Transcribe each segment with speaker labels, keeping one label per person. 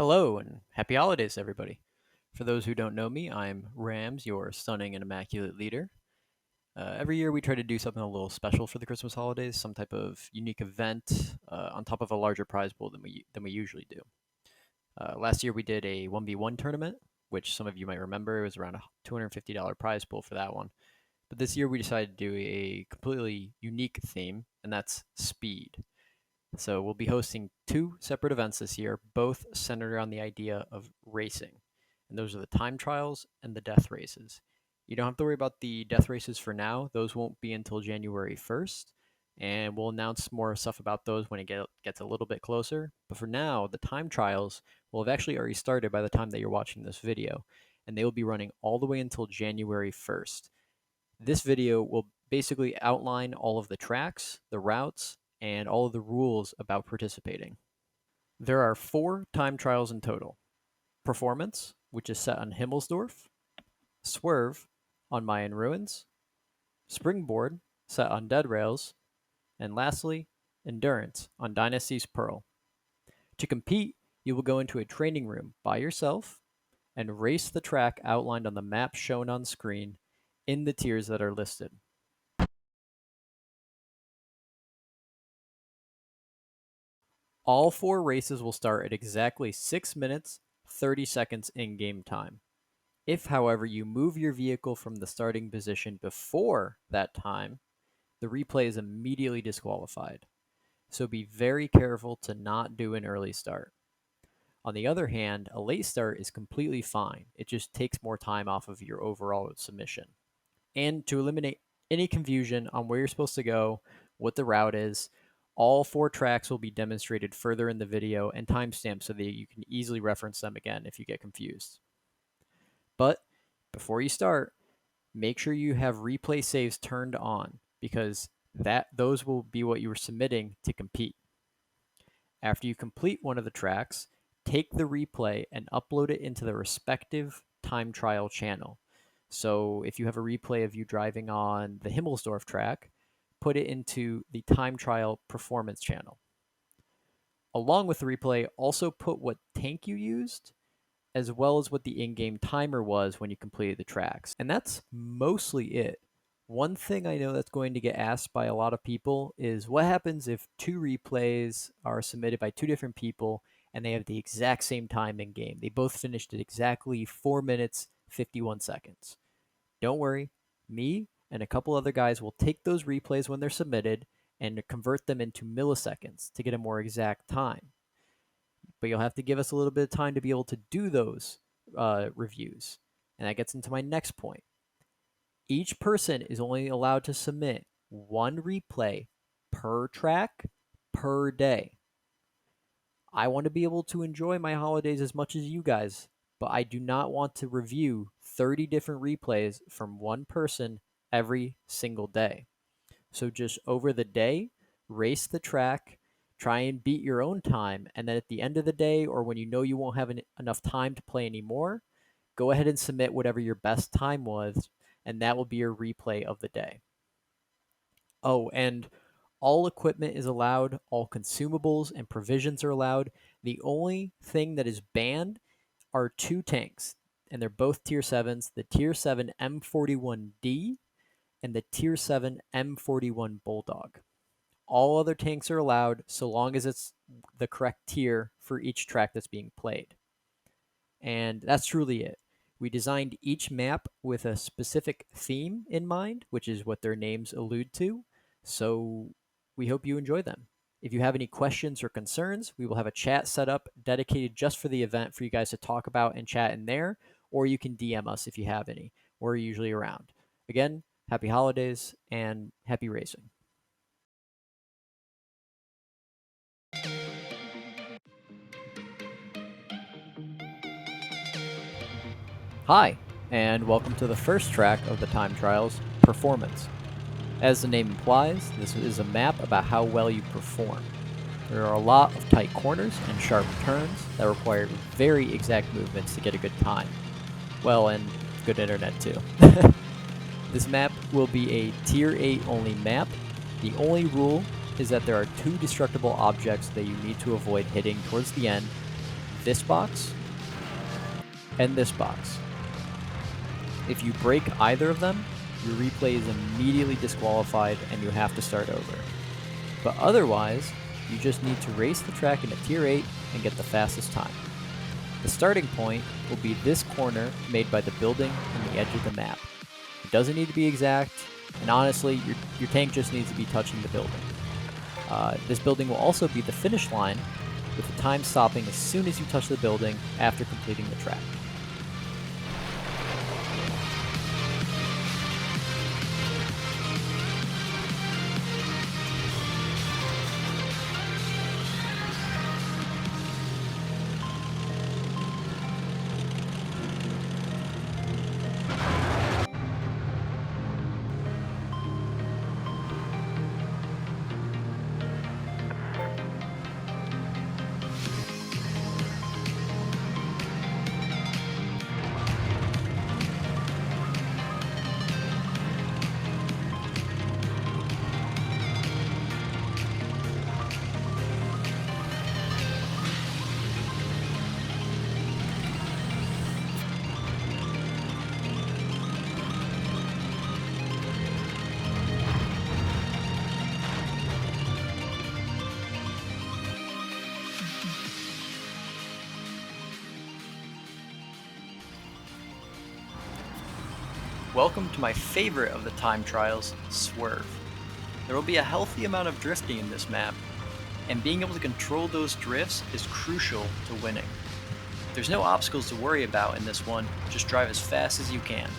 Speaker 1: Hello and happy holidays, everybody. For those who don't know me, I'm Rams, your stunning and immaculate leader. Every year we try to do something a little special for the Christmas holidays, some type of unique event on top of a larger prize pool than we usually do. Last year we did a 1v1 tournament, which some of you might remember. It was around a $250 prize pool for that one. But this year we decided to do a completely unique theme, and that's speed. So we'll be hosting two separate events this year, both centered around the idea of racing. And those are the time trials and the death races. You don't have to worry about the death races for now. Those won't be until January 1st. And we'll announce more stuff about those when it gets a little bit closer. But for now, the time trials will have actually already started by the time that you're watching this video. And they will be running all the way until January 1st. This video will basically outline all of the tracks, the routes, and all of the rules about participating. There are 4 time trials in total. Performance, which is set on Himmelsdorf. Swerve, on Mayan ruins. Springboard, set on dead rails. And lastly, Endurance, on Dynasty's Pearl. To compete, you will go into a training room by yourself and race the track outlined on the map shown on screen in the tiers that are listed. All 4 races will start at exactly 6 minutes, 30 seconds in-game time. If, however, you move your vehicle from the starting position before that time, the replay is immediately disqualified. So be very careful to not do an early start. On the other hand, a late start is completely fine. It just takes more time off of your overall submission. And to eliminate any confusion on where you're supposed to go, what the route is, all 4 tracks will be demonstrated further in the video and timestamped so that you can easily reference them again if you get confused. But before you start, make sure you have replay saves turned on because those will be what you are submitting to compete. After you complete one of the tracks, take the replay and upload it into the respective time trial channel. So if you have a replay of you driving on the Himmelsdorf track, put it into the time trial performance channel. Along with the replay, also put what tank you used, as well as what the in-game timer was when you completed the tracks. And that's mostly it. One thing I know that's going to get asked by a lot of people is what happens if 2 replays are submitted by 2 different people and they have the exact same time in game. They both finished at exactly 4 minutes, 51 seconds. Don't worry, me and a couple other guys will take those replays when they're submitted and convert them into milliseconds to get a more exact time. But you'll have to give us a little bit of time to be able to do those reviews. And that gets into my next point. Each person is only allowed to submit 1 replay per track per day. I want to be able to enjoy my holidays as much as you guys, but I do not want to review 30 different replays from one person every single day. So just over the day, race the track, try and beat your own time, and then at the end of the day, or when you know you won't have enough time to play anymore, go ahead and submit whatever your best time was, and that will be your replay of the day. Oh, and all equipment is allowed, all consumables and provisions are allowed. The only thing that is banned are 2 tanks, and they're both Tier 7s, the Tier 7 M41D and the Tier 7 M41 Bulldog. All other tanks are allowed so long as it's the correct tier for each track that's being played. And that's truly it. We designed each map with a specific theme in mind, which is what their names allude to. So we hope you enjoy them. If you have any questions or concerns, we will have a chat set up dedicated just for the event for you guys to talk about and chat in there, or you can DM us if you have any. We're usually around. Again, happy holidays and happy racing. Hi, and welcome to the first track of the time trials, Performance. As the name implies, this is a map about how well you perform. There are a lot of tight corners and sharp turns that require very exact movements to get a good time. Well, and good internet too. This map will be a Tier 8 only map. The only rule is that there are 2 destructible objects that you need to avoid hitting towards the end. this box and this box. If you break either of them, your replay is immediately disqualified and you have to start over. But otherwise, you just need to race the track in a Tier 8 and get the fastest time. The starting point will be this corner made by the building and the edge of the map. It doesn't need to be exact, and honestly, your tank just needs to be touching the building. This building will also be the finish line, with the time stopping as soon as you touch the building after completing the track. Welcome to my favorite of the time trials, Swerve. There will be a healthy amount of drifting in this map, and being able to control those drifts is crucial to winning. There's no obstacles to worry about in this one, just drive as fast as you can.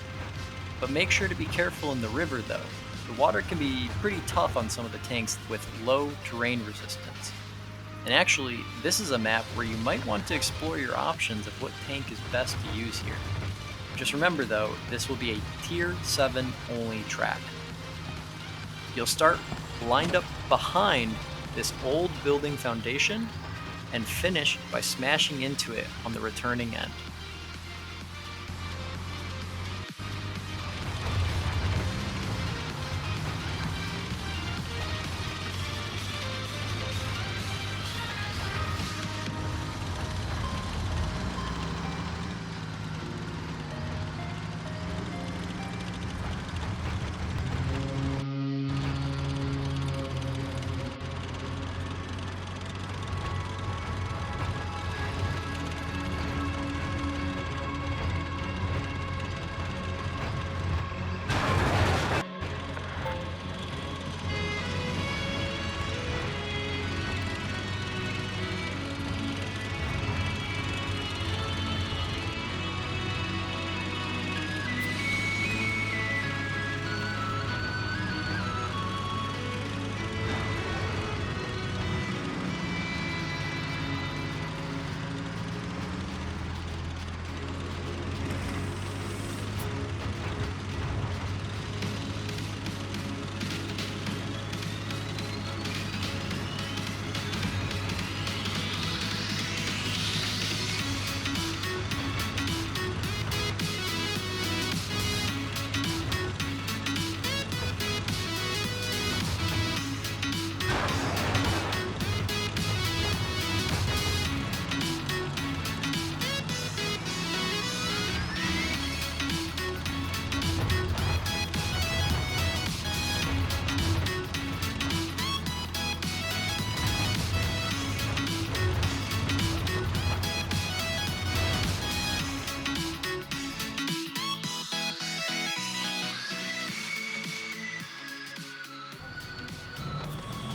Speaker 1: But make sure to be careful in the river though. The water can be pretty tough on some of the tanks with low terrain resistance. And actually, this is a map where you might want to explore your options of what tank is best to use here. Just remember though, this will be a Tier 7 only track. You'll start lined up behind this old building foundation and finish by smashing into it on the returning end.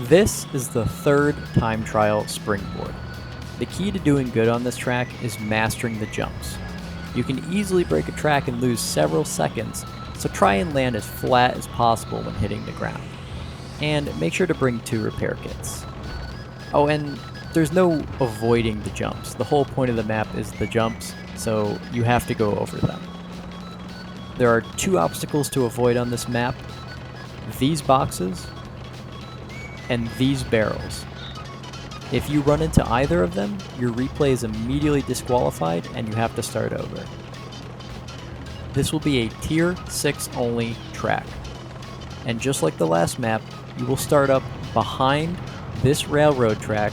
Speaker 1: This is the third time trial Springboard. The key to doing good on this track is mastering the jumps. You can easily break a track and lose several seconds, so try and land as flat as possible when hitting the ground. And make sure to bring 2 repair kits. Oh, and there's no avoiding the jumps. The whole point of the map is the jumps, so you have to go over them. There are 2 obstacles to avoid on this map: these boxes and these barrels. If you run into either of them, your replay is immediately disqualified and you have to start over. This will be a Tier 6 only track. And just like the last map, you will start up behind this railroad track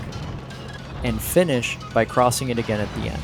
Speaker 1: and finish by crossing it again at the end.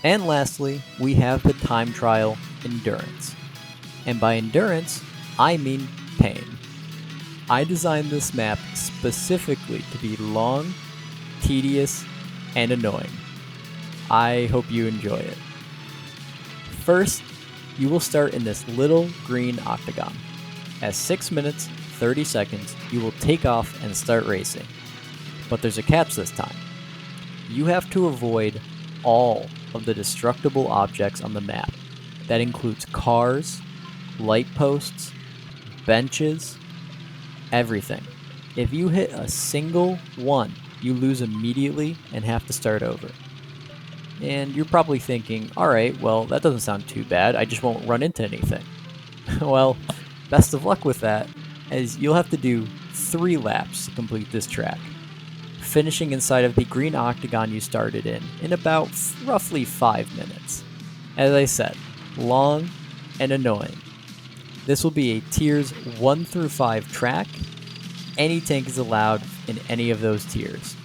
Speaker 1: And lastly, we have the time trial Endurance. And by endurance, I mean pain. I designed this map specifically to be long, tedious, and annoying. I hope you enjoy it. First, you will start in this little green octagon. At 6 minutes, 30 seconds, you will take off and start racing. But there's a catch this time. You have to avoid all of the destructible objects on the map. That includes cars, light posts, benches, everything. If you hit a single one, you lose immediately and have to start over. And you're probably thinking, alright, well, that doesn't sound too bad, I just won't run into anything. Well, best of luck with that, as you'll have to do 3 laps to complete this track, finishing inside of the green octagon you started in about roughly 5 minutes. As I said, long and annoying. This will be a tiers 1 through 5 track. Any tank is allowed in any of those tiers.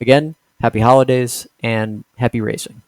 Speaker 1: Again, happy holidays and happy racing.